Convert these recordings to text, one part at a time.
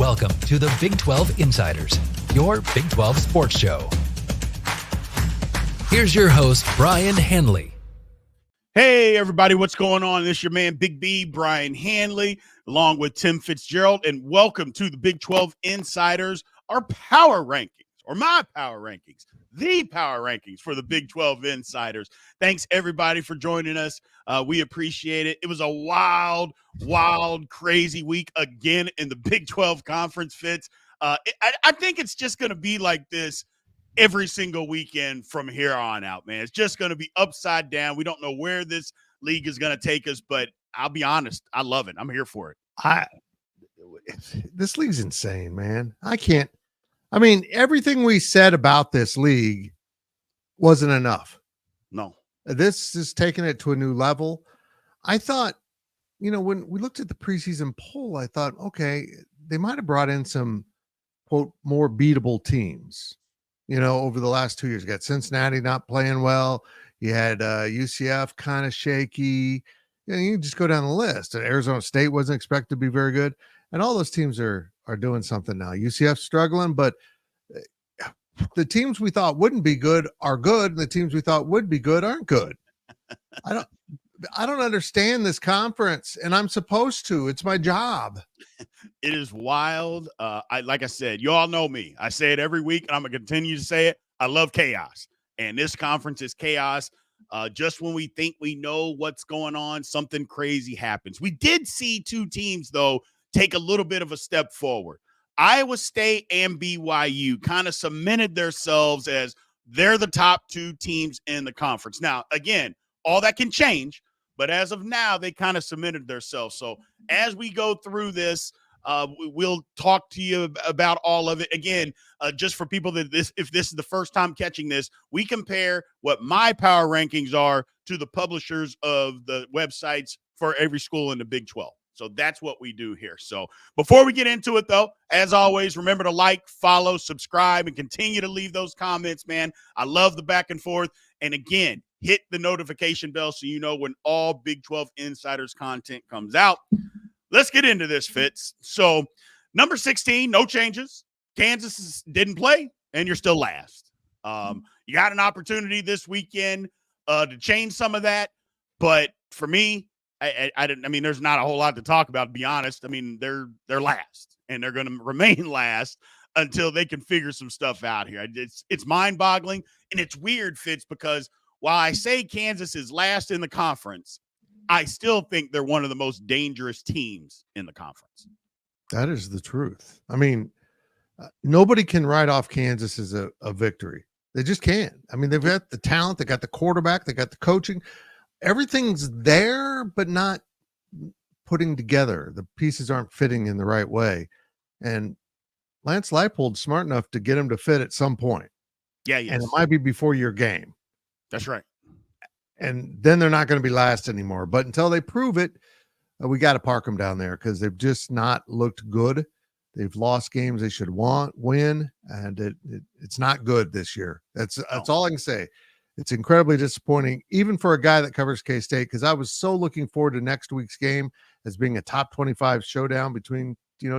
Welcome to the Big 12 Insiders, your Big 12 sports show. Here's your host, Brien Hanley. Hey, everybody, what's going on? This is your man, Big B, Brien Hanley, along with Tim Fitzgerald, and welcome to the Big 12 Insiders, our power rankings, or my power rankings, the power rankings for the Big 12 Insiders. Thanks, everybody, for joining us. We appreciate it. It was a wild, crazy week again in the Big 12 Conference, Fitz. I think it's just going to be like this every single weekend from here on out, man. It's just going to be upside down. We don't know where this league is going to take us, but I'll be honest, I love it. I'm here for it. This league's insane, man. Everything we said about this league wasn't enough. No. This is taking it to a new level. I thought, when we looked at the preseason poll, I thought, okay, they might have brought in some, quote, more beatable teams. Over the last 2 years, you got Cincinnati not playing well. You had UCF kind of shaky. You can just go down the list. Arizona State wasn't expected to be very good. And all those teams are doing something now. UCF struggling, but the teams we thought wouldn't be good are good. And the teams we thought would be good aren't good. I don't understand this conference, and I'm supposed to. It's my job. It is wild. Like I said, you all know me. I say it every week, and I'm going to continue to say it. I love chaos, and this conference is chaos. Just when we think we know what's going on, something crazy happens. We did see two teams, though, take a little bit of a step forward. Iowa State and BYU kind of cemented themselves as they're the top two teams in the conference. Now, again, all that can change. But as of now, they kind of cemented themselves. So as we go through this, we'll talk to you about all of it. Again, just for people if this is the first time catching this, we compare what my power rankings are to the publishers of the websites for every school in the Big 12. So that's what we do here. So before we get into it, though, as always, remember to like, follow, subscribe, and continue to leave those comments, man. I love the back and forth. And again, hit the notification bell so you know when all Big 12 Insiders content comes out. Let's get into this, Fitz. So, number 16, no changes. Kansas didn't play, and you're still last. You got an opportunity this weekend to change some of that, but for me, I didn't. I mean, there's not a whole lot to talk about, to be honest. I mean, they're last, and they're going to remain last until they can figure some stuff out here. It's mind-boggling, and it's weird, Fitz, because while I say Kansas is last in the conference, I still think they're one of the most dangerous teams in the conference. That is the truth. I mean, nobody can write off Kansas as a victory. They just can't. I mean, they've got the talent, they got the quarterback, they got the coaching. Everything's there, but not putting together. The pieces aren't fitting in the right way. And Lance Leipold's smart enough to get him to fit at some point. Yeah, yes. And it might be before your game. That's right. And then they're not going to be last anymore. But until they prove it, we got to park them down there because they've just not looked good. They've lost games they should win, and it's not good this year. That's all I can say. It's incredibly disappointing, even for a guy that covers K-State, because I was so looking forward to next week's game as being a top 25 showdown between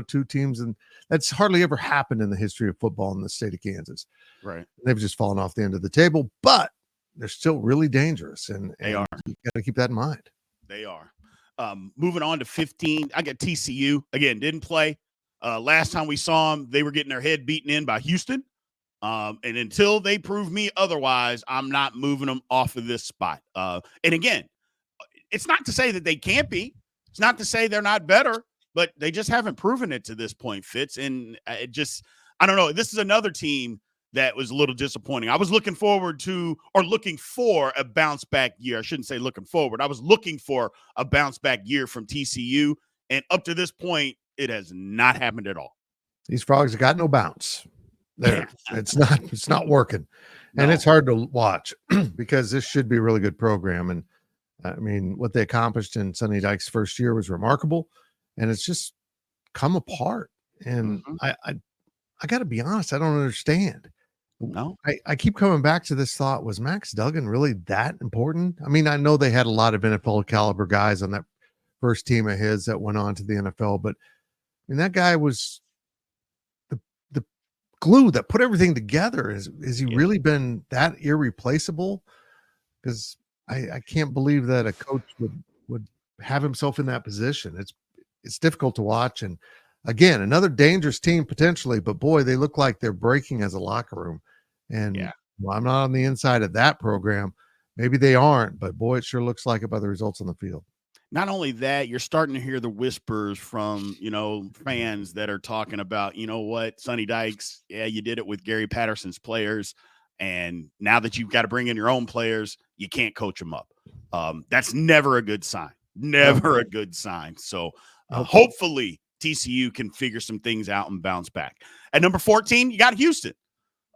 two teams, and that's hardly ever happened in the history of football in the state of Kansas. Right. They've just fallen off the end of the table, but they're still really dangerous, and they are. You got to keep that in mind. They are. Moving on to 15, I got TCU. Again, didn't play. Last time we saw them, they were getting their head beaten in by Houston. And until they prove me otherwise, I'm not moving them off of this spot. And again, it's not to say that they can't be. It's not to say they're not better, but they just haven't proven it to this point, Fitz. And I don't know. This is another team that was a little disappointing. I was looking for a bounce back year. I shouldn't say looking forward. I was looking for a bounce back year from TCU. And up to this point, it has not happened at all. These frogs have got no bounce. There, it's not working, and it's hard to watch because this should be a really good program. And I mean, what they accomplished in Sonny Dykes' first year was remarkable, and it's just come apart. And I got to be honest, I don't understand. No, I keep coming back to this thought: was Max Duggan really that important? I mean, I know they had a lot of NFL caliber guys on that first team of his that went on to the NFL, but I mean, that guy was glue that put everything together. Is he Yeah. really been that irreplaceable? Because I can't believe that a coach would have himself in that position. It's difficult to watch. And again, another dangerous team potentially, but boy, they look like they're breaking as a locker room. And well, I'm not on the inside of that program. Maybe they aren't, but boy, it sure looks like it by the results on the field. Not only that, you're starting to hear the whispers from, fans that are talking about, you know what, Sonny Dykes, yeah, you did it with Gary Patterson's players. And now that you've got to bring in your own players, you can't coach them up. That's never a good sign. Never a good sign. So hopefully TCU can figure some things out and bounce back. At number 14, you got Houston.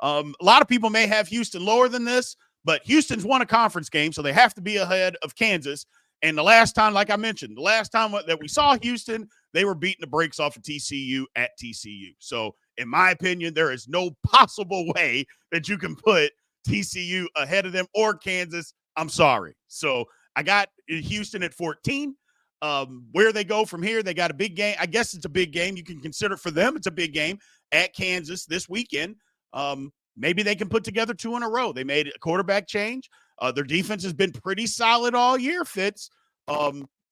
A lot of people may have Houston lower than this, but Houston's won a conference game, so they have to be ahead of Kansas. And the last time, like I mentioned, the last time that we saw Houston, they were beating the brakes off of TCU at TCU. So, in my opinion, there is no possible way that you can put TCU ahead of them or Kansas. I'm sorry. So, I got Houston at 14. Where they go from here, they got a big game. I guess it's a big game. You can consider for them it's a big game at Kansas this weekend. Maybe they can put together 2 in a row. They made a quarterback change. Their defense has been pretty solid all year, Fitz.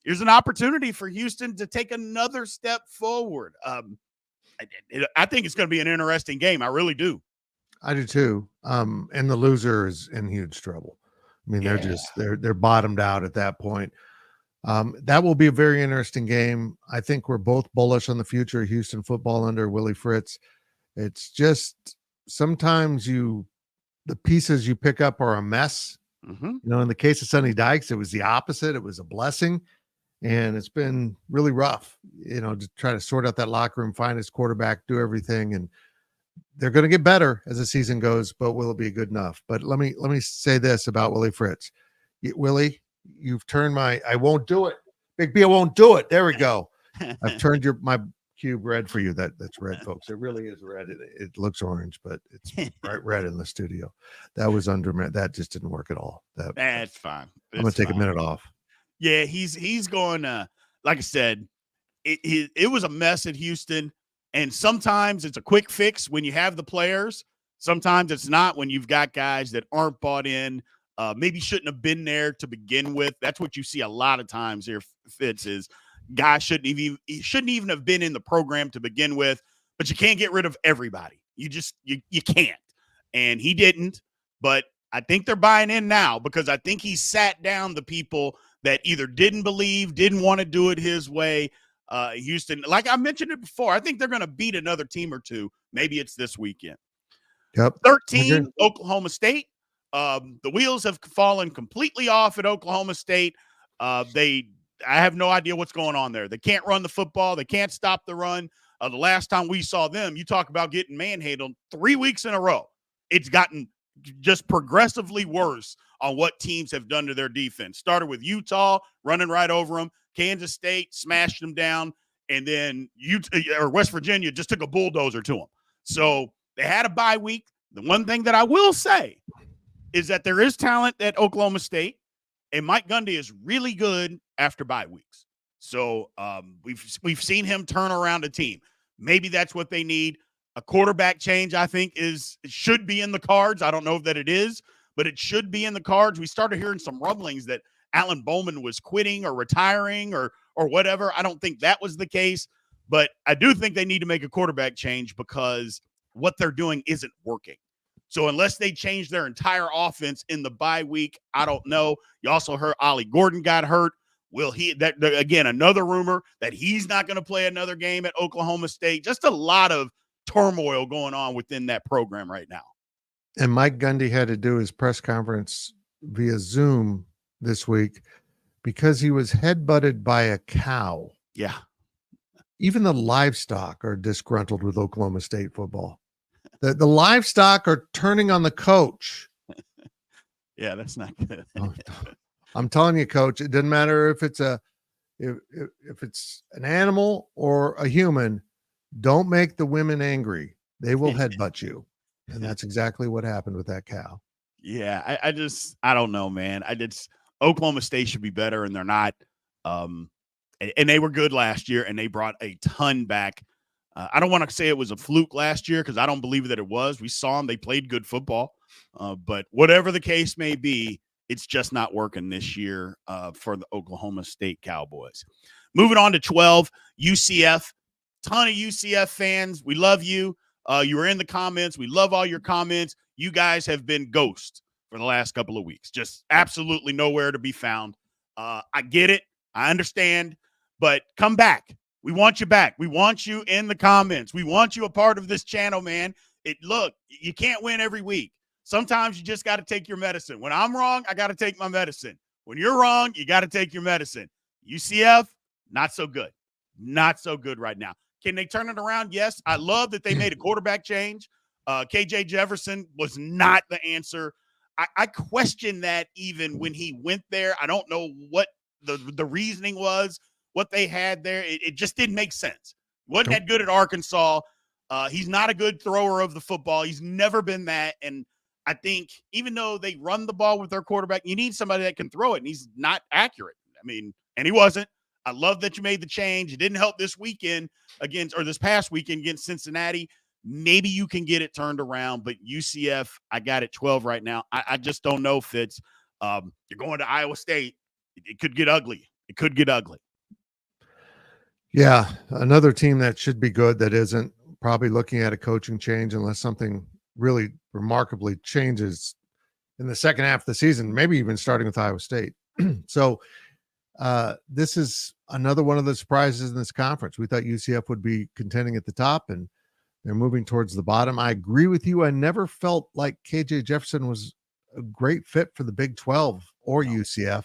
Here's an opportunity for Houston to take another step forward. I think it's going to be an interesting game. I really do. I do too. And the loser is in huge trouble. I mean, they're bottomed out at that point. That will be a very interesting game. I think we're both bullish on the future of Houston football under Willie Fritz. It's just sometimes the pieces you pick up are a mess. Mm-hmm. In the case of Sonny Dykes, it was the opposite. It was a blessing, and it's been really rough, to try to sort out that locker room, find his quarterback, do everything. And they're going to get better as the season goes, but will it be good enough? But let me say this about Willie Fritz. Willie, you've turned I won't do it. Big B, I won't do it. There we go. I've turned my cube red for you. That's red, folks. It really is red. It looks orange, but it's bright red in the studio. That was that just didn't work at all. That's fine. I'm gonna take a minute off. Yeah, he's going. Like I said, it was a mess at Houston, and sometimes it's a quick fix when you have the players. Sometimes it's not when you've got guys that aren't bought in. Maybe shouldn't have been there to begin with. That's what you see a lot of times here. Fitz is. Guys shouldn't even have been in the program to begin with, but you can't get rid of everybody. You can't. And he didn't, but I think they're buying in now because I think he sat down the people that either didn't believe, didn't want to do it his way. Houston, like I mentioned it before, I think they're going to beat another team or two. Maybe it's this weekend. Yep. 13, okay. Oklahoma State. The wheels have fallen completely off at Oklahoma State. I have no idea what's going on there. They can't run the football. They can't stop the run. The last time we saw them, you talk about getting manhandled 3 weeks in a row. It's gotten just progressively worse on what teams have done to their defense. Started with Utah running right over them. Kansas State smashed them down. And then West Virginia just took a bulldozer to them. So they had a bye week. The one thing that I will say is that there is talent at Oklahoma State. And Mike Gundy is really good after bye weeks. So we've seen him turn around a team. Maybe that's what they need. A quarterback change, I think, should be in the cards. I don't know that it is, but it should be in the cards. We started hearing some rumblings that Alan Bowman was quitting or retiring or whatever. I don't think that was the case, but I do think they need to make a quarterback change because what they're doing isn't working. So unless they change their entire offense in the bye week, I don't know. You also heard Ollie Gordon got hurt. Will he? That again, another rumor that he's not going to play another game at Oklahoma State. Just a lot of turmoil going on within that program right now. And Mike Gundy had to do his press conference via Zoom this week because he was headbutted by a cow. Yeah. Even the livestock are disgruntled with Oklahoma State football. The livestock are turning on the coach. Yeah, that's not good. I'm telling you, coach, it doesn't matter if it's if it's an animal or a human. Don't make the women angry. They will headbutt you. And that's exactly what happened with that cow. Yeah, I don't know, man. Oklahoma State should be better, and they're not. And they were good last year, and they brought a ton back. I don't want to say it was a fluke last year because I don't believe that it was. We saw them. They played good football. But whatever the case may be, it's just not working this year for the Oklahoma State Cowboys. Moving on to 12, UCF. Ton of UCF fans. We love you. You were in the comments. We love all your comments. You guys have been ghosts for the last couple of weeks. Just absolutely nowhere to be found. I get it. I understand. But come back. We want you back. We want you in the comments. We want you a part of this channel, man. Look, you can't win every week. Sometimes you just got to take your medicine. When I'm wrong, I got to take my medicine. When you're wrong, you got to take your medicine. UCF, not so good. Not so good right now. Can they turn it around? Yes. I love that they made a quarterback change. KJ Jefferson was not the answer. I question that even when he went there. I don't know what the reasoning was, what they had there. It just didn't make sense. Wasn't that good at Arkansas. He's not a good thrower of the football. He's never been that. And I think even though they run the ball with their quarterback, you need somebody that can throw it, and he's not accurate. And he wasn't. I love that you made the change. It didn't help this past weekend against Cincinnati. Maybe you can get it turned around, but UCF, I got it 12 right now. I just don't know, Fitz. You're going to Iowa State. It could get ugly. It could get ugly. Yeah, another team that should be good that isn't, probably looking at a coaching change unless something really remarkably changes in the second half of the season, maybe even starting with Iowa State. So this is another one of the surprises in this conference. We thought UCF would be contending at the top, and they're moving towards the bottom. I agree with you. I never felt like KJ Jefferson was a great fit for the Big 12 or UCF.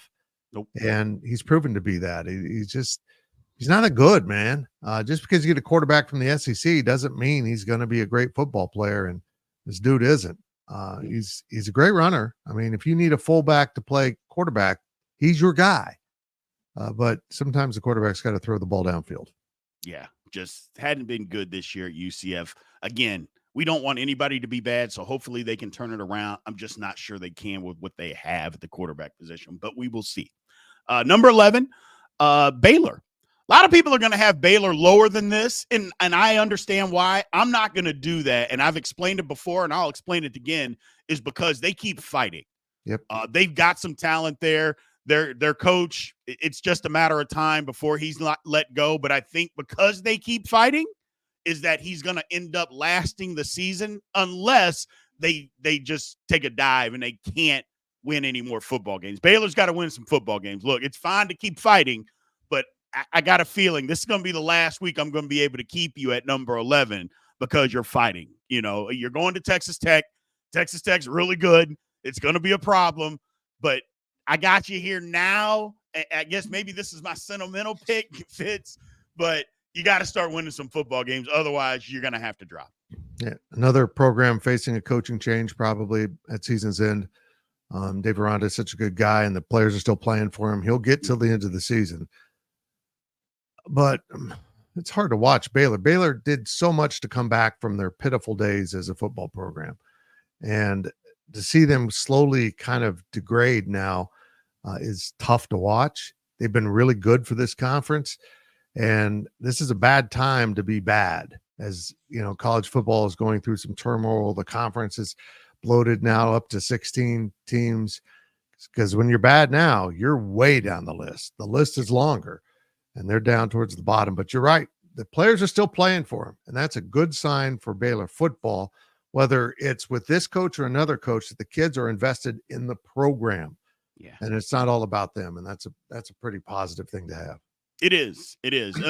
Nope. And he's proven to be that. He's not a good man. Just because you get a quarterback from the SEC doesn't mean he's going to be a great football player. And this dude isn't. He's a great runner. If you need a fullback to play quarterback, he's your guy. But sometimes the quarterback's got to throw the ball downfield. Yeah, just hadn't been good this year at UCF. Again, we don't want anybody to be bad, so hopefully they can turn it around. I'm just not sure they can with what they have at the quarterback position, but we will see. Number 11, Baylor. A lot of people are going to have Baylor lower than this, and I understand why. I'm not going to do that, and I've explained it before, and I'll explain it again, is because they keep fighting. Yep. They've got some talent there. Their coach, it's just a matter of time before he's not let go, but I think because they keep fighting is that he's going to end up lasting the season unless they just take a dive and they can't win any more football games. Baylor's got to win some football games. Look, it's fine to keep fighting, but I got a feeling this is going to be the last week I'm going to be able to keep you at number 11 because you're fighting. You're going to Texas Tech. Texas Tech's really good. It's going to be a problem, but I got you here now. I guess maybe this is my sentimental pick, Fitz, but you got to start winning some football games. Otherwise, you're going to have to drop. Yeah, another program facing a coaching change probably at season's end. Dave Aranda is such a good guy, and the players are still playing for him. He'll get till the end of the season. But it's hard to watch Baylor. Baylor did so much to come back from their pitiful days as a football program. And to see them slowly kind of degrade now is tough to watch. They've been really good for this conference. And this is a bad time to be bad. As college football is going through some turmoil. The conference is bloated now up to 16 teams. Because when you're bad now, you're way down the list. The list is longer. And they're down towards the bottom. But you're right. The players are still playing for them. And that's a good sign for Baylor football, whether it's with this coach or another coach, that the kids are invested in the program. Yeah. And it's not all about them. And that's a pretty positive thing to have. It is.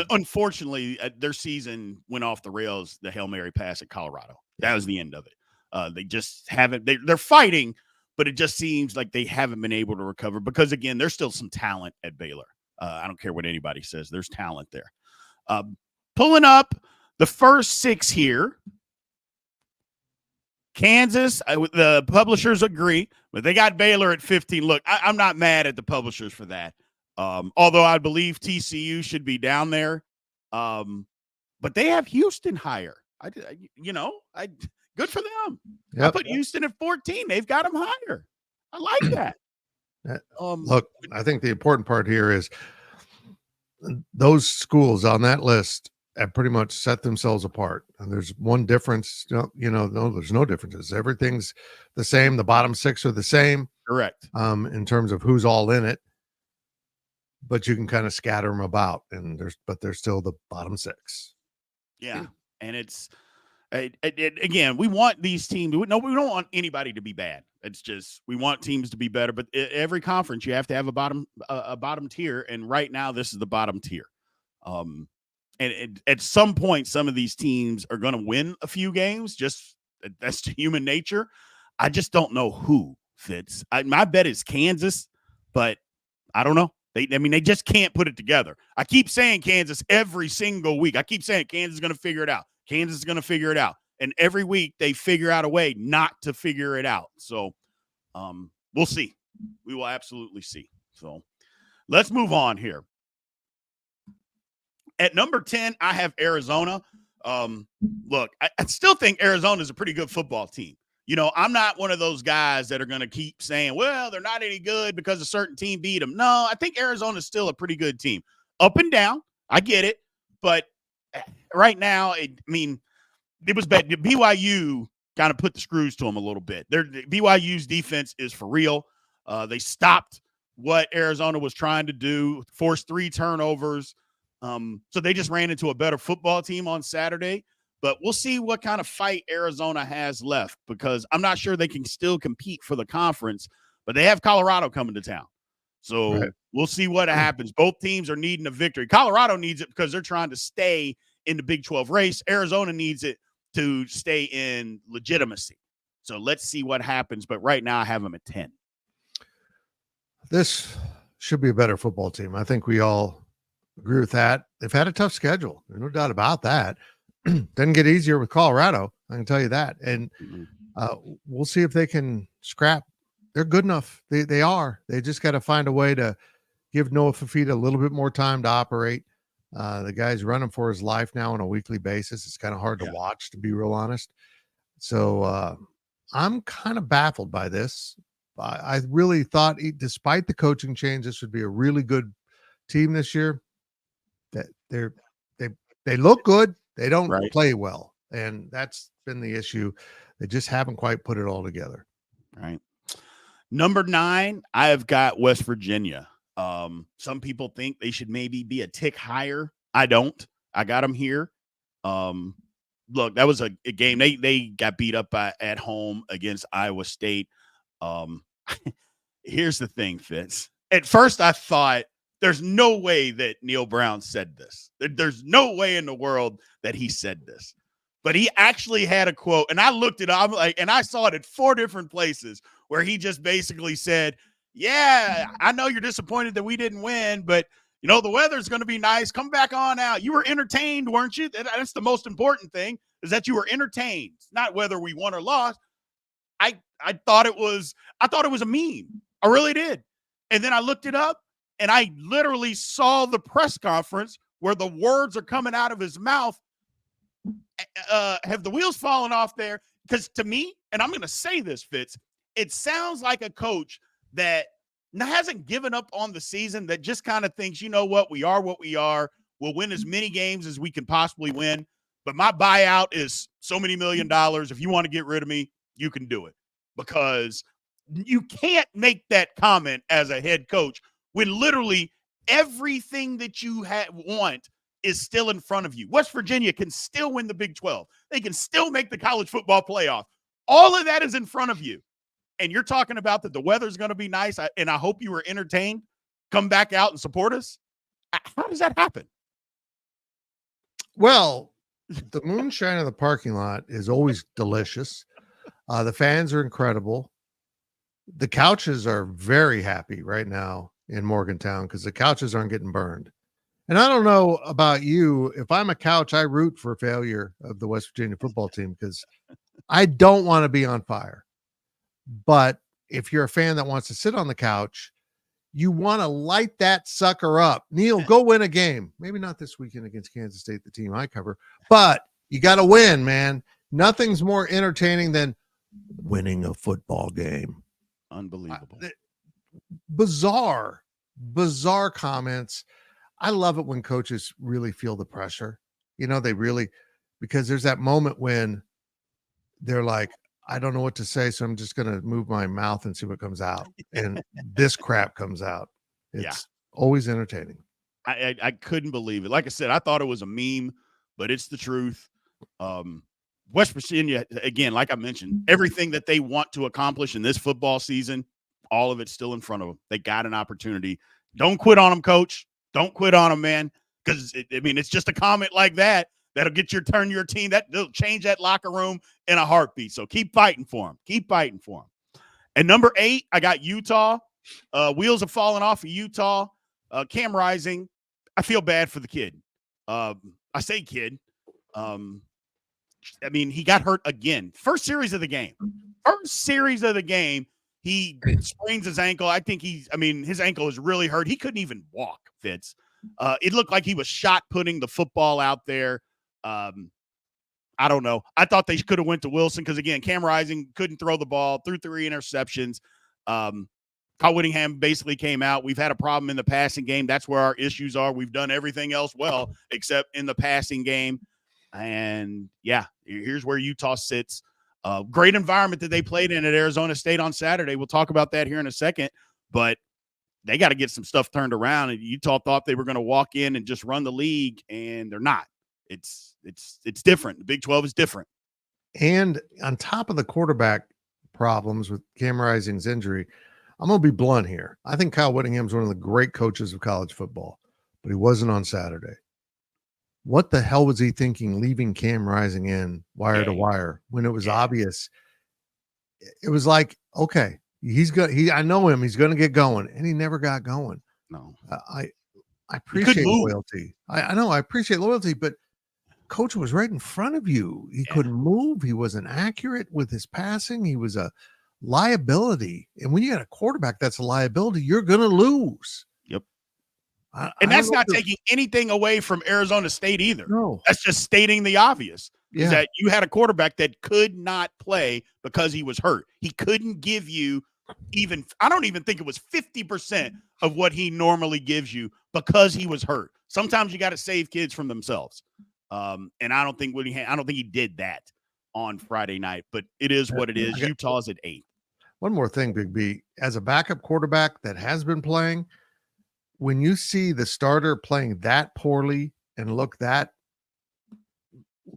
Unfortunately, their season went off the rails, the Hail Mary pass at Colorado. That was the end of it. They just haven't, they're fighting, but it just seems like they haven't been able to recover because, again, there's still some talent at Baylor. I don't care what anybody says. There's talent there. Pulling up the first 6 here. Kansas, the publishers agree, but they got Baylor at 15. Look, I'm not mad at the publishers for that. Although I believe TCU should be down there. But they have Houston higher. Good for them. Yep. I put Houston at 14. They've got them higher. I like that. Look, I think the important part here is those schools on that list have pretty much set themselves apart. And there's one difference, no, there's no differences. Everything's the same. The bottom six are the same. Correct. In terms of who's all in it, but you can kind of scatter them about, and they're still the bottom six. Yeah. And it's, again, we want these teams. We don't want anybody to be bad. It's just we want teams to be better. But every conference, you have to have a bottom tier, and right now this is the bottom tier. And at some point, some of these teams are going to win a few games. Just that's human nature. I just don't know who fits. My bet is Kansas, but I don't know. They just can't put it together. I keep saying Kansas every single week. I keep saying Kansas is going to figure it out. Kansas is going to figure it out. And every week they figure out a way not to figure it out. So we'll see. We will absolutely see. So let's move on here. At number 10, I have Arizona. Look, I still think Arizona is a pretty good football team. I'm not one of those guys that are going to keep saying, well, they're not any good because a certain team beat them. No, I think Arizona is still a pretty good team. Up and down, I get it. But right now, it was bad. BYU kind of put the screws to them a little bit. BYU's defense is for real. They stopped what Arizona was trying to do, forced 3 turnovers. So they just ran into a better football team on Saturday. But we'll see what kind of fight Arizona has left, because I'm not sure they can still compete for the conference, but they have Colorado coming to town. So We'll see what happens. Both teams are needing a victory. Colorado needs it because they're trying to stay in the Big 12 race. Arizona needs it to stay in legitimacy. So let's see what happens. But right now I have them at 10. This should be a better football team. I think we all agree with that. They've had a tough schedule. There's no doubt about that. Doesn't get easier with Colorado, I can tell you that. And we'll see if they can scrap. They're good enough. They are. They just got to find a way to give Noah Fafita a little bit more time to operate. The guy's running for his life now on a weekly basis. It's kind of hard to watch, to be real honest. So I'm kind of baffled by this. I really thought, despite the coaching change, this would be a really good team this year. That they look good. They don't play well, and that's been the issue. They just haven't quite put it all together. Right. Number 9, I have got West Virginia. Some people think they should maybe be a tick higher. I don't. I got them here. Look, that was a game. They got beat up at home against Iowa State. Here's the thing, Fitz. At first, I thought, there's no way that Neil Brown said this. There's no way in the world that he said this. But he actually had a quote, and I looked it up, and I saw it at 4 different places where he just basically said, yeah, I know you're disappointed that we didn't win, but, the weather's going to be nice. Come back on out. You were entertained, weren't you? That's the most important thing, is that you were entertained, not whether we won or lost. I thought it was a meme. I really did. And then I looked it up, and I literally saw the press conference where the words are coming out of his mouth. Have the wheels fallen off there? Because to me, and I'm going to say this, Fitz, it sounds like a coach that hasn't given up on the season, that just kind of thinks, we are what we are. We'll win as many games as we can possibly win. But my buyout is so many $1 million. If you want to get rid of me, you can do it. Because you can't make that comment as a head coach when literally everything that you want is still in front of you. West Virginia can still win the Big 12. They can still make the college football playoff. All of that is in front of you. And you're talking about that the weather's going to be nice, and I hope you were entertained. Come back out and support us. How does that happen? Well, the moonshine of the parking lot is always delicious. The fans are incredible. The couches are very happy right now in Morgantown because the couches aren't getting burned. And I don't know about you. If I'm a couch, I root for failure of the West Virginia football team because I don't want to be on fire. But if you're a fan that wants to sit on the couch, you want to light that sucker up. Neil, go win a game. Maybe not this weekend against Kansas State, the team I cover, but you got to win, man. Nothing's more entertaining than winning a football game. Unbelievable. Bizarre comments. I love it when coaches really feel the pressure. They really, because there's that moment when they're like, I don't know what to say, so I'm just going to move my mouth and see what comes out. And this crap comes out. It's always entertaining. I couldn't believe it. Like I said, I thought it was a meme, but it's the truth. West Virginia, again, like I mentioned, everything that they want to accomplish in this football season, all of it's still in front of them. They got an opportunity. Don't quit on them, coach. Don't quit on them, man. Because, it's just a comment like that that'll turn your team. That'll change that locker room in a heartbeat. So keep fighting for them. Keep fighting for them. And number 8, I got Utah. Wheels have fallen off of Utah. Cam Rising, I feel bad for the kid. I say kid. He got hurt again. First series of the game, he sprains his ankle. I think his ankle is really hurt. He couldn't even walk, Fitz. It looked like he was shot putting the football out there. I don't know. I thought they could have went to Wilson because, again, Cam Rising couldn't throw the ball, threw 3 interceptions. Kyle Whittingham basically came out. We've had a problem in the passing game. That's where our issues are. We've done everything else well except in the passing game. And, here's where Utah sits. Great environment that they played in at Arizona State on Saturday. We'll talk about that here in a second. But they got to get some stuff turned around. And Utah thought they were going to walk in and just run the league, and they're not. It's different. The Big 12 is different. And on top of the quarterback problems with Cam Rising's injury, I'm going to be blunt here. I think Kyle Whittingham's one of the great coaches of college football, but he wasn't on Saturday. What the hell was he thinking leaving Cam Rising in wire to wire when it was obvious? It was like, okay, I know him. He's going to get going, and he never got going. No, I appreciate loyalty. I know I appreciate loyalty, but coach was right in front of you. He couldn't move. He wasn't accurate with his passing. He was a liability. And when you got a quarterback that's a liability, you're going to lose. Yep. And that's not taking anything away from Arizona State either. No. That's just stating the obvious. Is that you had a quarterback that could not play because he was hurt. He couldn't give you I don't even think it was 50% of what he normally gives you because he was hurt. Sometimes you got to save kids from themselves. And I don't think he did that on Friday night, but it is what it is. Utah's at 8. One more thing, Big B, as a backup quarterback that has been playing, when you see the starter playing that poorly and look that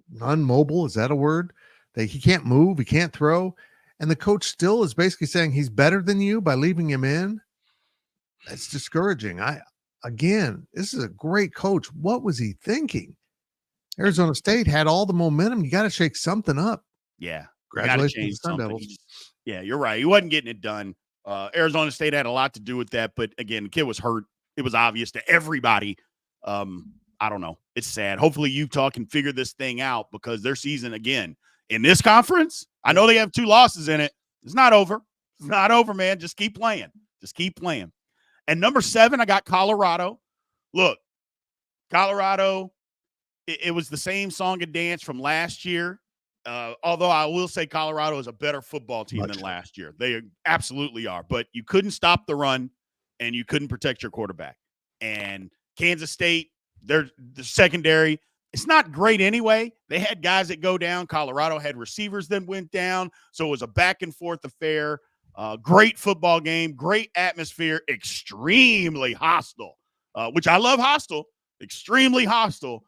non-mobile, is that a word? That he can't move, he can't throw, and the coach still is basically saying he's better than you by leaving him in. That's discouraging. This is a great coach. What was he thinking? Arizona State had all the momentum. You got to shake something up. Yeah. Congratulations, Sun Devils. Yeah, you're right. He wasn't getting it done. Arizona State had a lot to do with that, but again, the kid was hurt. It was obvious to everybody. I don't know. It's sad. Hopefully Utah can figure this thing out because their season, again, in this conference, I know they have 2 losses in it. It's not over. It's not over, man. Just keep playing. And number 7, I got Colorado. Look, Colorado, it was the same song and dance from last year. Although I will say Colorado is a better football team than last year. They absolutely are. But you couldn't stop the run, and you couldn't protect your quarterback. And Kansas State, the secondary, it's not great anyway. They had guys that go down. Colorado had receivers that went down. So it was a back-and-forth affair. Great football game, great atmosphere, extremely hostile, which I love hostile, extremely hostile.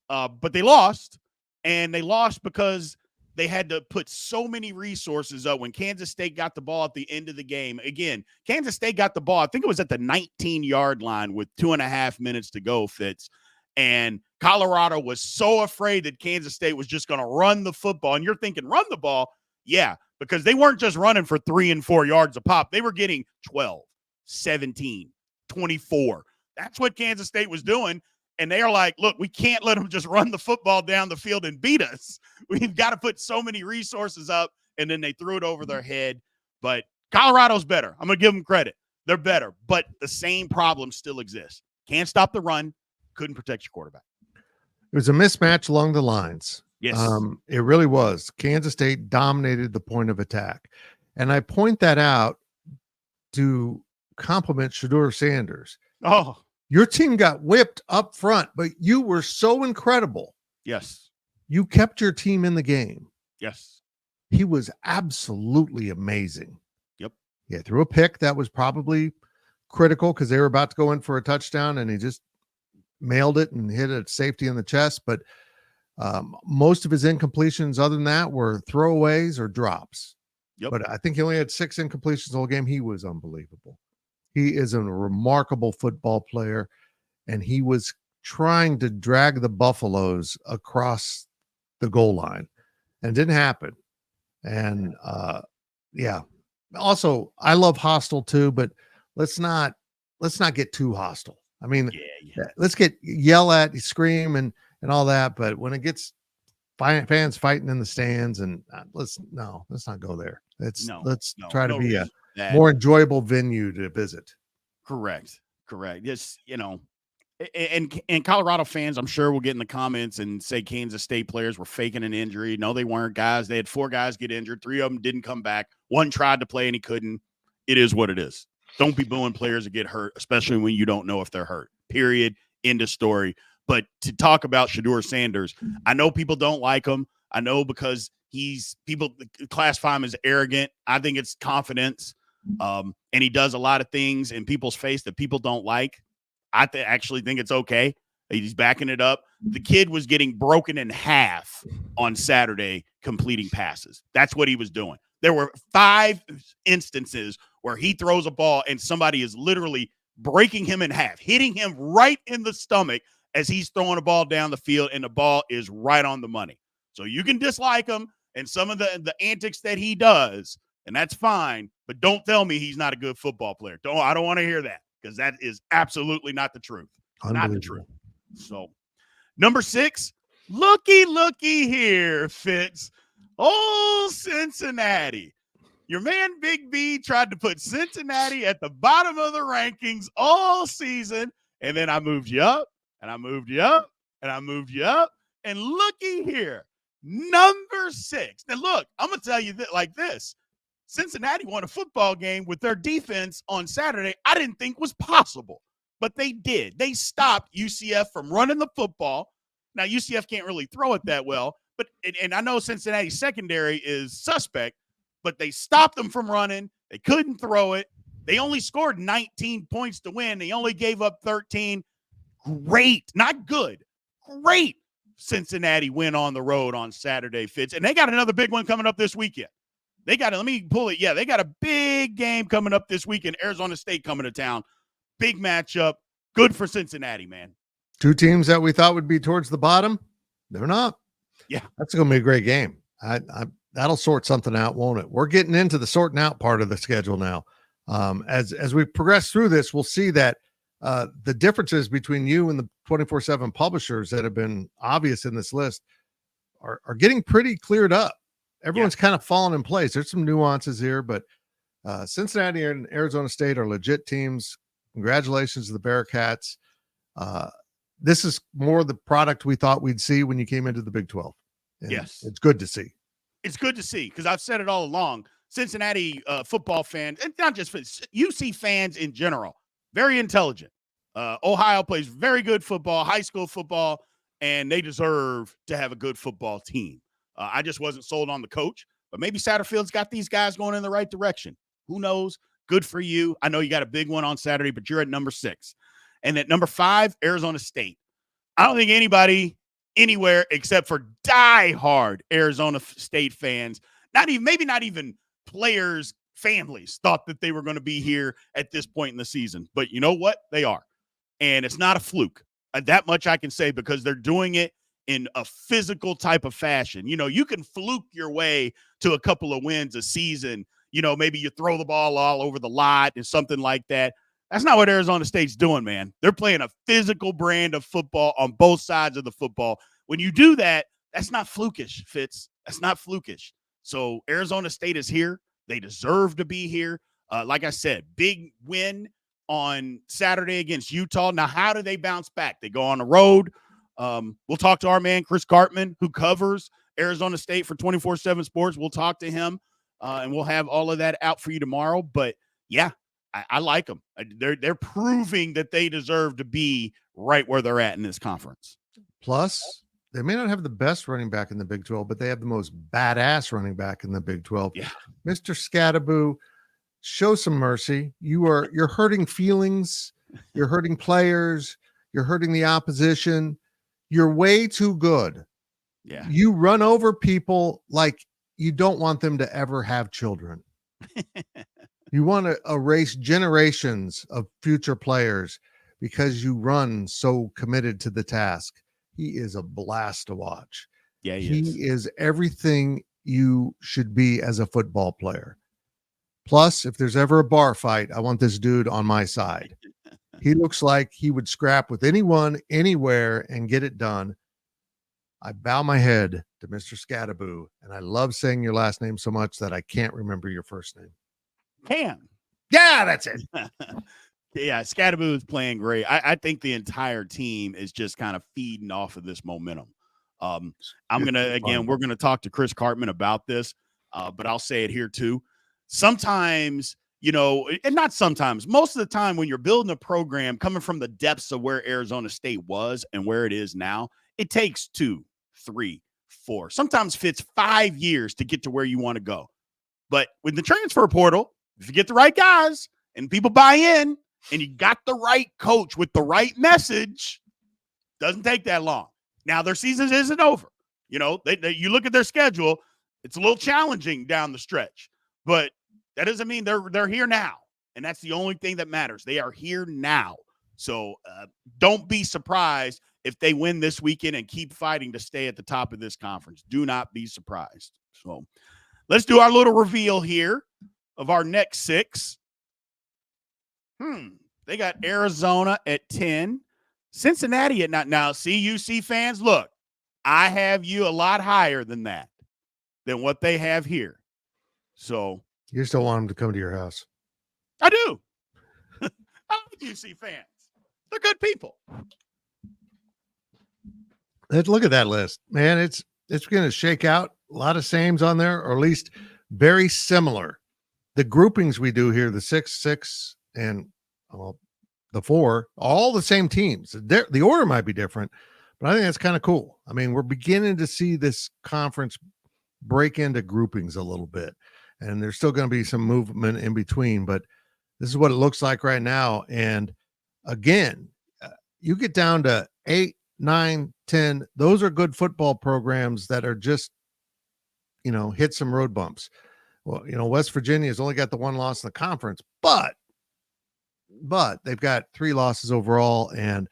But they lost, and they lost because they had to put so many resources up when Kansas State got the ball at the end of the game. Again, Kansas State got the ball. I think it was at the 19-yard line with 2.5 minutes to go, Fitz. And Colorado was so afraid that Kansas State was just going to run the football. And you're thinking, run the ball? Yeah, because they weren't just running for 3 and 4 yards a pop. They were getting 12, 17, 24. That's what Kansas State was doing. And they are like, look, we can't let them just run the football down the field and beat us. We've got to put so many resources up, and then they threw it over their head. But Colorado's better. I'm going to give them credit. They're better, but the same problem still exists. Can't stop the run, couldn't protect your quarterback. It was a mismatch along the lines. Yes. It really was. Kansas State dominated the point of attack. And I point that out to compliment Shedeur Sanders. Oh, your team got whipped up front, but you were so incredible Yes. You kept your team in the game. Yes. He was absolutely amazing. Yep. He threw a pick that was probably critical because they were about to go in for a touchdown, and he just mailed it and hit a safety in the chest. But most of his incompletions, other than that, were throwaways or drops. Yep. But I think he only had 6 incompletions the whole game. He was unbelievable. He is a remarkable football player, and he was trying to drag the Buffaloes across the goal line, and it didn't happen. And yeah. Also, I love hostile too, but let's not get too hostile. I mean, let's get yell at, scream, and all that. But when it gets fans fighting in the stands, and let's not go there. Let's try to be a more enjoyable venue to visit. Correct. Just, and Colorado fans, I'm sure will get in the comments and say Kansas State players were faking an injury. No, they weren't, guys. They had 4 guys get injured. 3 of them didn't come back. 1 tried to play and he couldn't. It is what it is. Don't be booing players that get hurt, especially when you don't know if they're hurt. Period. End of story. But to talk about Shedeur Sanders, I know people don't like him. I know because people classify him as arrogant. I think it's confidence. And he does a lot of things in people's face that people don't like. I actually think it's okay. He's backing it up. The kid was getting broken in half on Saturday completing passes. That's what he was doing. There were 5 instances where he throws a ball and somebody is literally breaking him in half, hitting him right in the stomach as he's throwing a ball down the field, and the ball is right on the money. So you can dislike him and some of the antics that he does, and that's fine, but don't tell me he's not a good football player. I don't want to hear that, because that is absolutely not the truth. Not the truth. So, number 6, looky here, Fitz. Oh, Cincinnati. Your man Big B tried to put Cincinnati at the bottom of the rankings all season, and then I moved you up, and I moved you up, and I moved you up, and looky here, number 6. Now, look, I'm going to tell you that like this. Cincinnati won a football game with their defense on Saturday I didn't think was possible, but they did. They stopped UCF from running the football. Now, UCF can't really throw it that well, but and I know Cincinnati's secondary is suspect, but they stopped them from running. They couldn't throw it. They only scored 19 points to win. They only gave up 13. Great, not good. Great Cincinnati win on the road on Saturday, Fitz. And they got another big one coming up this weekend. Let me pull it. Yeah, they got a big game coming up this weekend. Arizona State coming to town. Big matchup. Good for Cincinnati, man. 2 teams that we thought would be towards the bottom, they're not. Yeah. That's going to be a great game. That'll sort something out, won't it? We're getting into the sorting out part of the schedule now. As we progress through this, we'll see that the differences between you and the 24/7 publishers that have been obvious in this list are getting pretty cleared up. Everyone's kind of fallen in place. There's some nuances here, but Cincinnati and Arizona State are legit teams. Congratulations to the Bearcats. This is more the product we thought we'd see when you came into the Big 12. And yes. It's good to see. It's good to see, because I've said it all along. Cincinnati football fans, and not just UC fans in general, very intelligent. Ohio plays very good football, high school football, and they deserve to have a good football team. I just wasn't sold on the coach, but maybe Satterfield's got these guys going in the right direction. Who knows? Good for you. I know you got a big one on Saturday, but you're at number 6. And at number 5, Arizona State. I don't think anybody anywhere except for diehard Arizona State fans, maybe not even players' families, thought that they were going to be here at this point in the season. But you know what? They are. And it's not a fluke. That much I can say, because they're doing it in a physical type of fashion. You can fluke your way to a couple of wins a season. Maybe you throw the ball all over the lot and something like that. That's not what Arizona State's doing, man. They're playing a physical brand of football on both sides of the football. When you do that, that's not flukish, Fitz. That's not flukish. So Arizona State is here. They deserve to be here. Like I said, big win on Saturday against Utah. Now, how do they bounce back? They go on the road. We'll talk to our man, Chris Cartman, who covers Arizona State for 24/7 Sports. We'll talk to him, and we'll have all of that out for you tomorrow. But, yeah, I like them. They're proving that they deserve to be right where they're at in this conference. Plus, They may not have the best running back in the Big 12, but they have the most badass running back in the Big 12. Yeah. Mr. Scattaboo, show some mercy. You're hurting feelings. You're hurting players. You're hurting the opposition. You're way too good. Yeah. You run over people like you don't want them to ever have children. You want to erase generations of future players because you run so committed to the task. He is a blast to watch. Yeah, He is everything you should be as a football player. Plus, if there's ever a bar fight, I want this dude on my side. He looks like he would scrap with anyone, anywhere, and get it done. I bow my head to Mr. Scattaboo, and I love saying your last name so much that I can't remember your first name. Cam. Yeah, that's it. Yeah, Scattaboo is playing great. I think the entire team is just kind of feeding off of this momentum. We're going to talk to Chris Cartman about this, but I'll say it here too. Sometimes, and not sometimes, most of the time when you're building a program coming from the depths of where Arizona State was and where it is now, it takes 2, 3, 4, sometimes fits 5 years to get to where you want to go. But with the transfer portal, if you get the right guys and people buy in and you got the right coach with the right message, doesn't take that long. Now their season isn't over. You look at their schedule, it's a little challenging down the stretch, but that doesn't mean they're here now. And that's the only thing that matters. They are here now. So don't be surprised if they win this weekend and keep fighting to stay at the top of this conference. Do not be surprised. So let's do our little reveal here of our next 6. They got Arizona at 10, Cincinnati at 9. Now, CUC fans, look, I have you a lot higher than that, than what they have here. So you still want them to come to your house? I do. I like UC fans. They're good people. Let's look at that list, man. It's going to shake out a lot of sames on there, or at least very similar. The groupings we do here, the 6, and the 4, all the same teams. The order might be different, but I think that's kind of cool. I mean, we're beginning to see this conference break into groupings a little bit, and there's still going to be some movement in between, but this is what it looks like right now. And again, you get down to 8, 9, 10. Those are good football programs that are just, hit some road bumps. Well, West Virginia has only got the 1 loss in the conference, but they've got 3 losses overall. And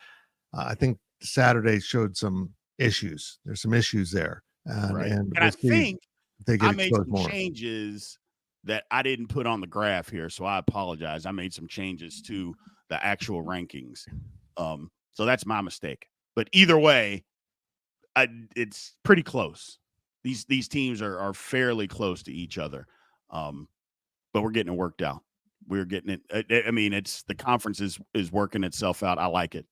I think Saturday showed some issues. There's some issues there. Right. And I think I made some changes that I didn't put on the graph here. So I apologize. I made some changes to the actual rankings. So that's my mistake. But either way, it's pretty close. These teams are fairly close to each other. But we're getting it worked out. We're getting it. I mean, it's the conference is working itself out. I like it.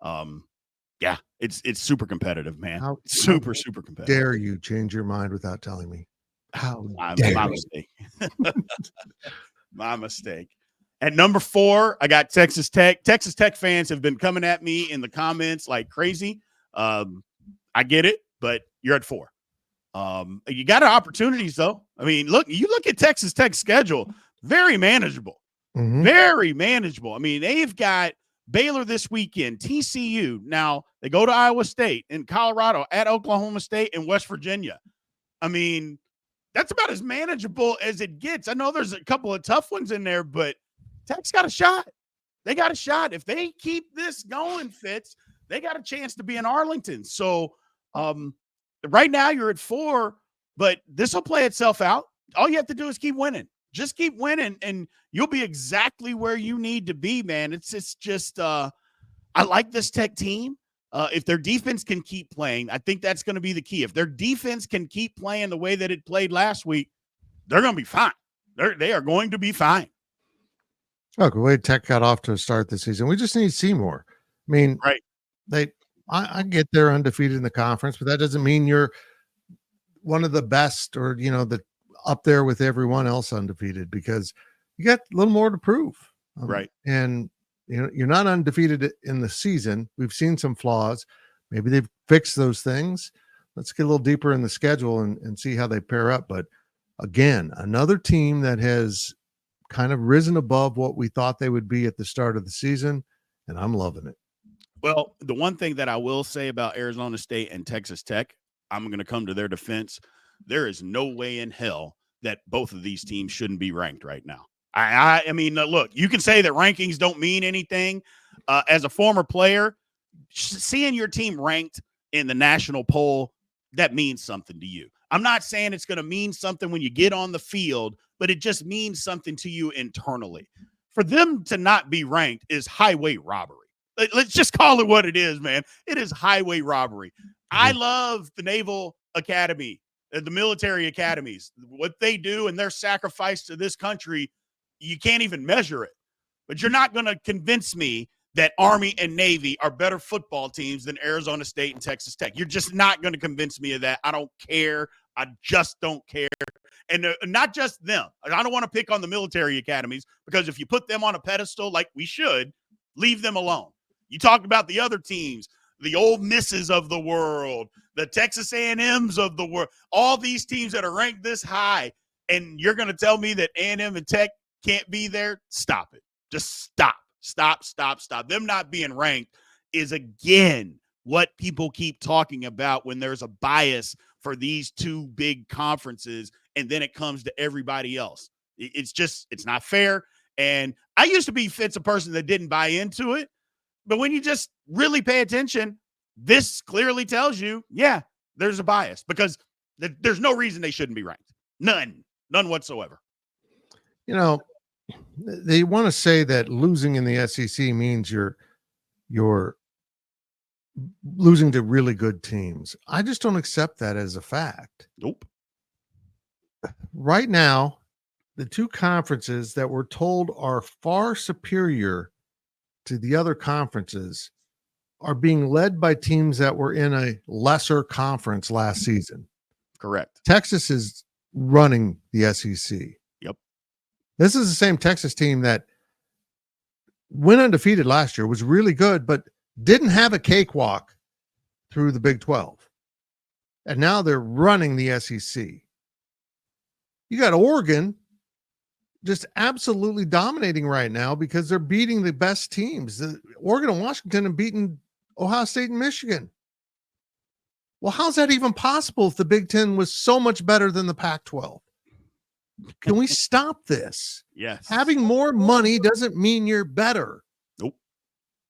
Yeah, it's super competitive, man. Super competitive. Dare you change your mind without telling me? My mistake. My mistake. At number 4, I got Texas Tech. Texas Tech fans have been coming at me in the comments like crazy. I get it, but you're at 4. You got opportunities though. I mean, look at Texas Tech's schedule, very manageable. Mm-hmm. Very manageable. I mean, they've got Baylor this weekend, TCU. Now they go to Iowa State and Colorado, at Oklahoma State and West Virginia. I mean, that's about as manageable as it gets. I know there's a couple of tough ones in there, but Tech's got a shot. They got a shot. If they keep this going, Fitz, they got a chance to be in Arlington. So right now you're at 4, but this will play itself out. All you have to do is keep winning. Just keep winning, and you'll be exactly where you need to be, man. It's just I like this Tech team. If their defense can keep playing, I think that's going to be the key. If their defense can keep playing the way that it played last week, they're going to be fine. They are going to be fine. Look, the way Tech got off to a start this season, we just need to see more. I mean, right. I get they're undefeated in the conference, but that doesn't mean you're one of the best or, the up there with everyone else undefeated, because you got a little more to prove. Right. And, you're not undefeated in the season. We've seen some flaws. Maybe they've fixed those things. Let's get a little deeper in the schedule and see how they pair up. But again, another team that has kind of risen above what we thought they would be at the start of the season, and I'm loving it. Well, the one thing that I will say about Arizona State and Texas Tech, I'm going to come to their defense. There is no way in hell that both of these teams shouldn't be ranked right now. I mean, look, you can say that rankings don't mean anything. As a former player, seeing your team ranked in the national poll, that means something to you. I'm not saying it's going to mean something when you get on the field, but it just means something to you internally. For them to not be ranked is highway robbery. Let's just call it what it is, man. It is highway robbery. I love the Naval Academy, the military academies, what they do and their sacrifice to this country. You can't even measure it. But you're not going to convince me that Army and Navy are better football teams than Arizona State and Texas Tech. You're just not going to convince me of that. I don't care. I just don't care. And not just them. I don't want to pick on the military academies, because if you put them on a pedestal like we should, leave them alone. You talk about the other teams, the Ole Misses of the world, the Texas A&Ms of the world, all these teams that are ranked this high, and you're going to tell me that A&M and Tech can't be there? Stop it. Just stop. Stop. Them not being ranked is, again, what people keep talking about when there's a bias for these two big conferences, and then it comes to everybody else. It's not fair. And I used to be Fitz, a person that didn't buy into it. But when you just really pay attention, this clearly tells you, yeah, there's a bias, because there's no reason they shouldn't be ranked. None whatsoever. You know, they want to say that losing in the SEC means you're losing to really good teams. I just don't accept that as a fact. Nope. Right now, the two conferences that we're told are far superior to the other conferences are being led by teams that were in a lesser conference last season. Correct. Texas is running the SEC. Yep. This is the same Texas team that went undefeated last year, was really good, but didn't have a cakewalk through the Big 12. And now they're running the SEC. You got Oregon just absolutely dominating right now because they're beating the best teams. Oregon and Washington have beaten Ohio State and Michigan. Well, how's that even possible if the Big Ten was so much better than the Pac-12? Can we stop this? Yes. Having more money doesn't mean you're better. Nope.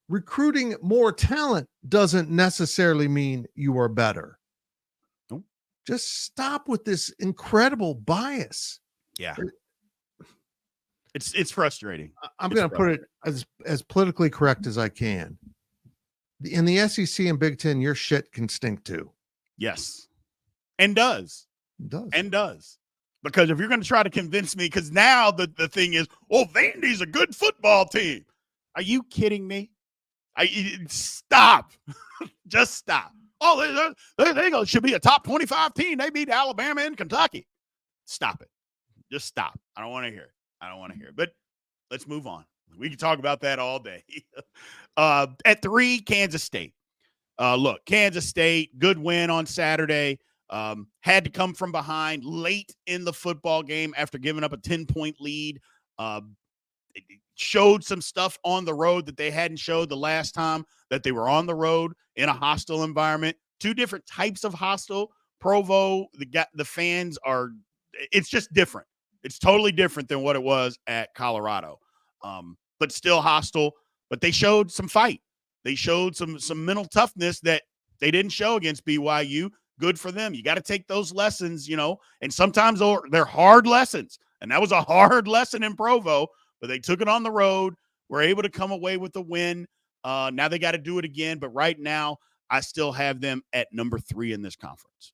Recruiting more talent doesn't necessarily mean you are better. Nope. Just stop with this incredible bias. Yeah. It's frustrating. I'm going to put it as politically correct as I can. In the SEC and Big Ten, your shit can stink too. Yes. And does. It does. And does. Because if you're going to try to convince me, because now the thing is, Vandy's a good football team. Are you kidding me? Stop. Just stop. They should be a top 25 team. They beat Alabama and Kentucky. Stop it. Just stop. I don't want to hear it. But let's move on. We can talk about that all day. At 3, Kansas State. Look, Kansas State, good win on Saturday. Had to come from behind late in the football game after giving up a 10-point lead. It showed some stuff on the road that they hadn't showed the last time that they were on the road in a hostile environment. Two different types of hostile. Provo, the fans are – it's just different. It's totally different than what it was at Colorado, but still hostile. But they showed some fight. They showed some mental toughness that they didn't show against BYU. Good for them. You got to take those lessons, and sometimes they're hard lessons. And that was a hard lesson in Provo, but they took it on the road, were able to come away with the win. Now they got to do it again. But right now, I still have them at number 3 in this conference.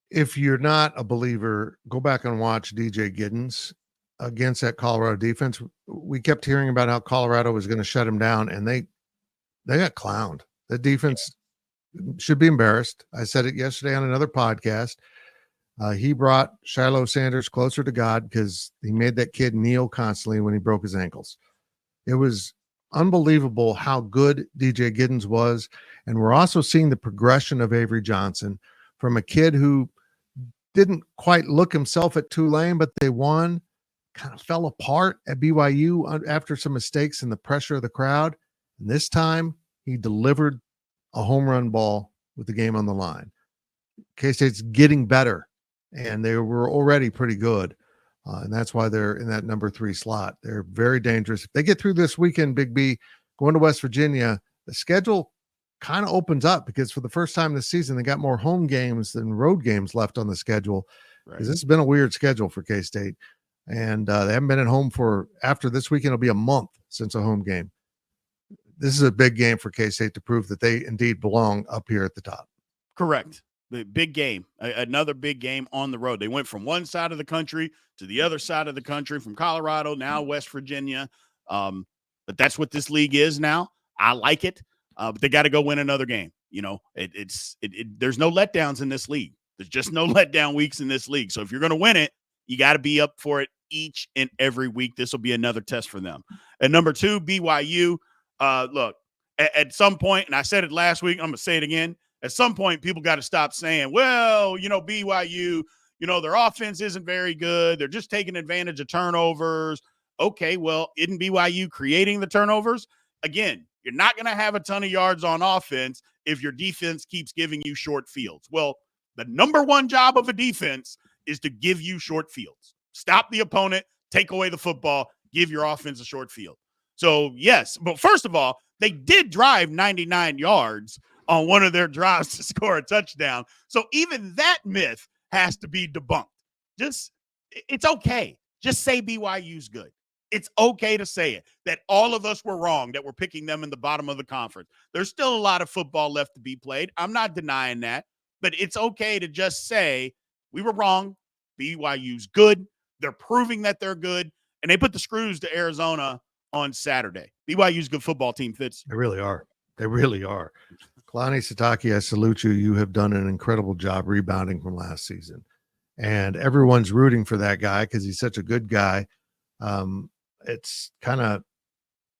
If you're not a believer, go back and watch DJ Giddens against that Colorado defense. We kept hearing about how Colorado was going to shut him down, and they got clowned. The defense should be embarrassed. I said it yesterday on another podcast. He brought Shiloh Sanders closer to God because he made that kid kneel constantly when he broke his ankles. It was unbelievable how good DJ Giddens was. And we're also seeing the progression of Avery Johnson from a kid who didn't quite look himself at Tulane, but they won, kind of fell apart at BYU after some mistakes and the pressure of the crowd. And this time he delivered a home run ball with the game on the line. K-State's getting better, and they were already pretty good. And that's why they're in that number 3 slot. They're very dangerous. If they get through this weekend, Big B, going to West Virginia, the schedule kind of opens up because for the first time this season, they got more home games than road games left on the schedule. Because this has been a weird schedule for K-State. And they haven't been at home after this weekend, it'll be a month since a home game. This is a big game for K-State to prove that they indeed belong up here at the top. Correct. The big game, another big game on the road. They went from one side of the country to the other side of the country, from Colorado, now West Virginia. But that's what this league is now. I like it, but they got to go win another game. You know, there's no letdowns in this league. There's just no letdown weeks in this league. So if you're going to win it, you got to be up for it each and every week. This will be another test for them. And number 2, BYU. Look, at some point, and I said it last week, I'm going to say it again. At some point, people got to stop saying, well, you know, BYU, you know, their offense isn't very good. They're just taking advantage of turnovers. Okay, well, isn't BYU creating the turnovers? Again, you're not going to have a ton of yards on offense if your defense keeps giving you short fields. Well, the number 1 job of a defense is to give you short fields. Stop the opponent, take away the football, give your offense a short field. So, yes, but first of all, they did drive 99 yards on one of their drives to score a touchdown. So even that myth has to be debunked. It's okay. Just say BYU's good. It's okay to say it, that all of us were wrong, that we're picking them in the bottom of the conference. There's still a lot of football left to be played. I'm not denying that, but it's okay to just say we were wrong. BYU's good. They're proving that they're good, and they put the screws to Arizona on Saturday. BYU's a good football team, Fitz. They really are. They really are. Kalani Sitake, I salute you. You have done an incredible job rebounding from last season. And everyone's rooting for that guy because he's such a good guy. It's kind of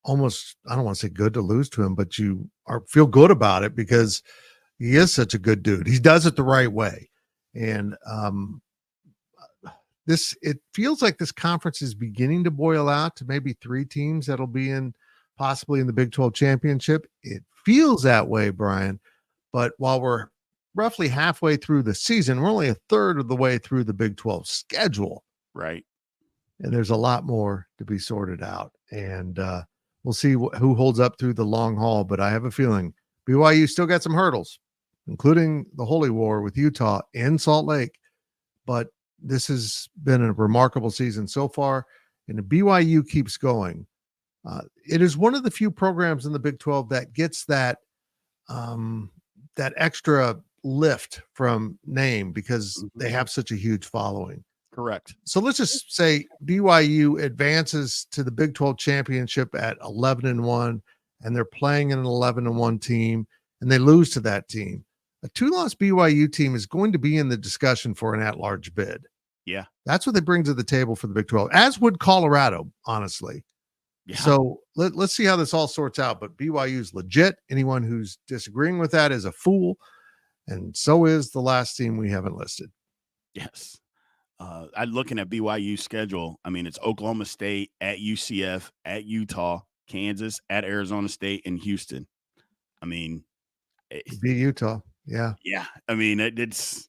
almost, I don't want to say good to lose to him, but you feel good about it because he is such a good dude. He does it the right way. And it feels like this conference is beginning to boil out to maybe 3 teams that'll be possibly in the Big 12 championship. It feels that way, Brian. But while we're roughly halfway through the season, we're only a third of the way through the Big 12 schedule. Right. And there's a lot more to be sorted out. And we'll see who holds up through the long haul. But I have a feeling BYU still got some hurdles, including the Holy War with Utah and Salt Lake. But this has been a remarkable season so far. And if BYU keeps going, it is one of the few programs in the Big 12 that gets that extra lift from name because they have such a huge following. Correct. So let's just say BYU advances to the Big 12 championship at 11-1, and they're playing an 11-1 team, and they lose to that team. A 2-loss BYU team is going to be in the discussion for an at-large bid. Yeah. That's what they bring to the table for the Big 12, as would Colorado, honestly. Yeah. So let's see how this all sorts out. But BYU is legit. Anyone who's disagreeing with that is a fool. And so is the last team we haven't listed. Yes. I'm looking at BYU's schedule. I mean, it's Oklahoma State, at UCF, at Utah, Kansas, at Arizona State, and Houston. I mean, be Utah. Yeah. Yeah. I mean, it's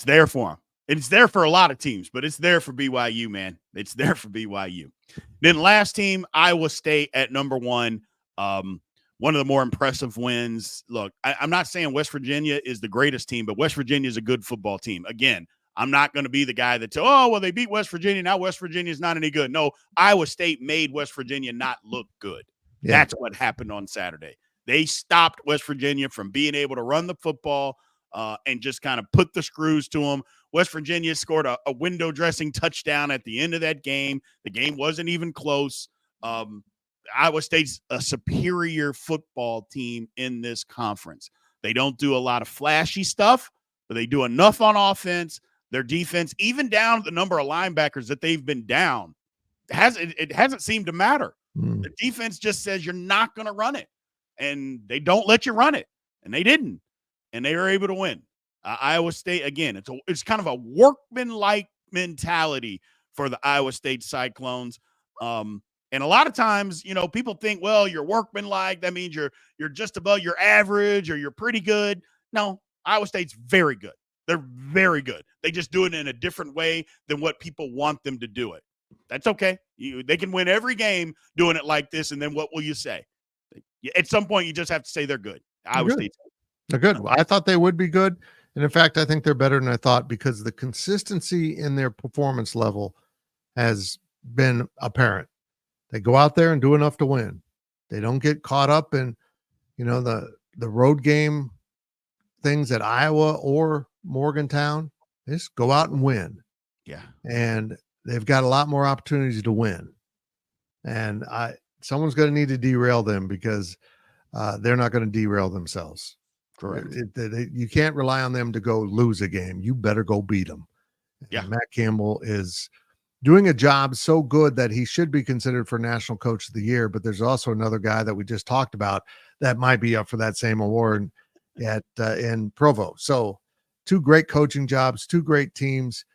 there for them. It's there for a lot of teams, but it's there for BYU, man. It's there for BYU. Then last team, Iowa State at number 1. One of the more impressive wins. Look, I'm not saying West Virginia is the greatest team, but West Virginia is a good football team. Again, I'm not going to be the guy that they beat West Virginia. Now West Virginia is not any good. No, Iowa State made West Virginia not look good. Yeah. That's what happened on Saturday. They stopped West Virginia from being able to run the football and just kind of put the screws to them. West Virginia scored a window dressing touchdown at the end of that game. The game wasn't even close. Iowa State's a superior football team in this conference. They don't do a lot of flashy stuff, but they do enough on offense. Their defense, even down the number of linebackers that they've been down, it hasn't seemed to matter. Mm. The defense just says you're not going to run it, and they don't let you run it, and they didn't, and they were able to win. Iowa State, again, it's kind of a workman-like mentality for the Iowa State Cyclones. And a lot of times, people think, well, you're workman-like. That means you're just above your average or you're pretty good. No, Iowa State's very good. They're very good. They just do it in a different way than what people want them to do it. That's okay. They can win every game doing it like this, and then what will you say? At some point, you just have to say they're good. Iowa State's good. They're good. I thought they would be good. And in fact, I think they're better than I thought because the consistency in their performance level has been apparent. They go out there and do enough to win. They don't get caught up in, the road game things at Iowa or Morgantown. They just go out and win. Yeah. And they've got a lot more opportunities to win. And someone's going to need to derail them because they're not going to derail themselves. Correct. You can't rely on them to go lose a game. You better go beat them. Yeah. And Matt Campbell is doing a job so good that he should be considered for National Coach of the Year. But there's also another guy that we just talked about that might be up for that same award in Provo. So 2 great coaching jobs, 2 great teams.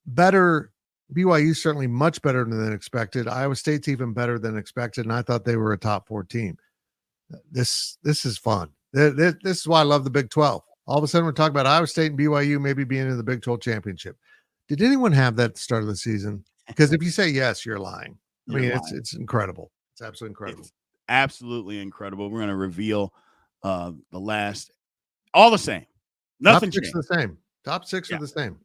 Better. BYU certainly much better than expected. Iowa State's even better than expected, and I thought they were a top 4 team. This is fun. This is why I love the Big 12. All of a sudden, we're talking about Iowa State and BYU maybe being in the Big 12 championship. Did anyone have that at the start of the season? Because if you say yes, you're lying. It's incredible. It's absolutely incredible. It's absolutely incredible. We're going to reveal the last, all the same. Nothing changed. Top 6 the same. Top 6 are the same.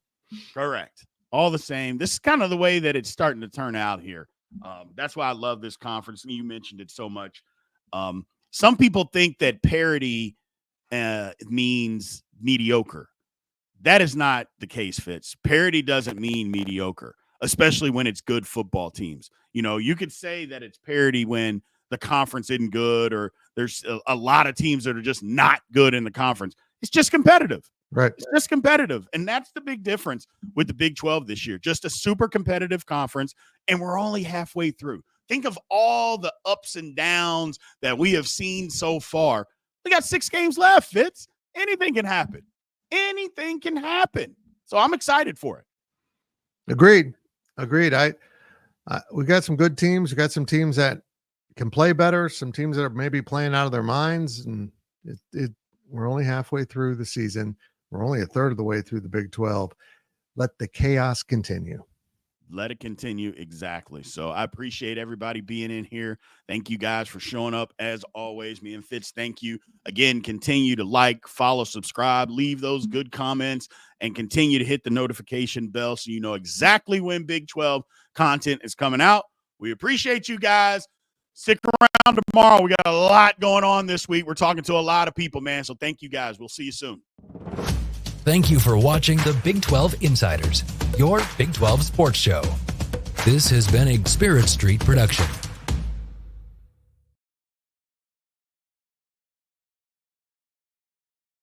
Correct. All the same. This is kind of the way that it's starting to turn out here. That's why I love this conference. You mentioned it so much. Some people think that parity means mediocre. That is not the case, Fitz. Parity doesn't mean mediocre, especially when it's good football teams. You could say that it's parity when the conference isn't good or there's a lot of teams that are just not good in the conference. It's just competitive. Right. It's just competitive. And that's the big difference with the Big 12 this year. Just a super competitive conference, and we're only halfway through. Think of all the ups and downs that we have seen so far. We got 6 games left, Fitz. Anything can happen. Anything can happen. So I'm excited for it. Agreed. We got some good teams. We got some teams that can play better, some teams that are maybe playing out of their minds, and we're only halfway through the season. We're only a third of the way through the Big 12. Let the chaos continue. Let it continue. Exactly. So I appreciate everybody being in here. Thank you guys for showing up as always. Me and Fitz, thank you. Again, continue to like, follow, subscribe, leave those good comments, and continue to hit the notification bell so you know exactly when Big 12 content is coming out. We appreciate you guys. Stick around tomorrow. We got a lot going on this week. We're talking to a lot of people, man. So thank you guys. We'll see you soon. Thank you for watching the Big 12 Insiders, your Big 12 sports show. This has been a Spirit Street production.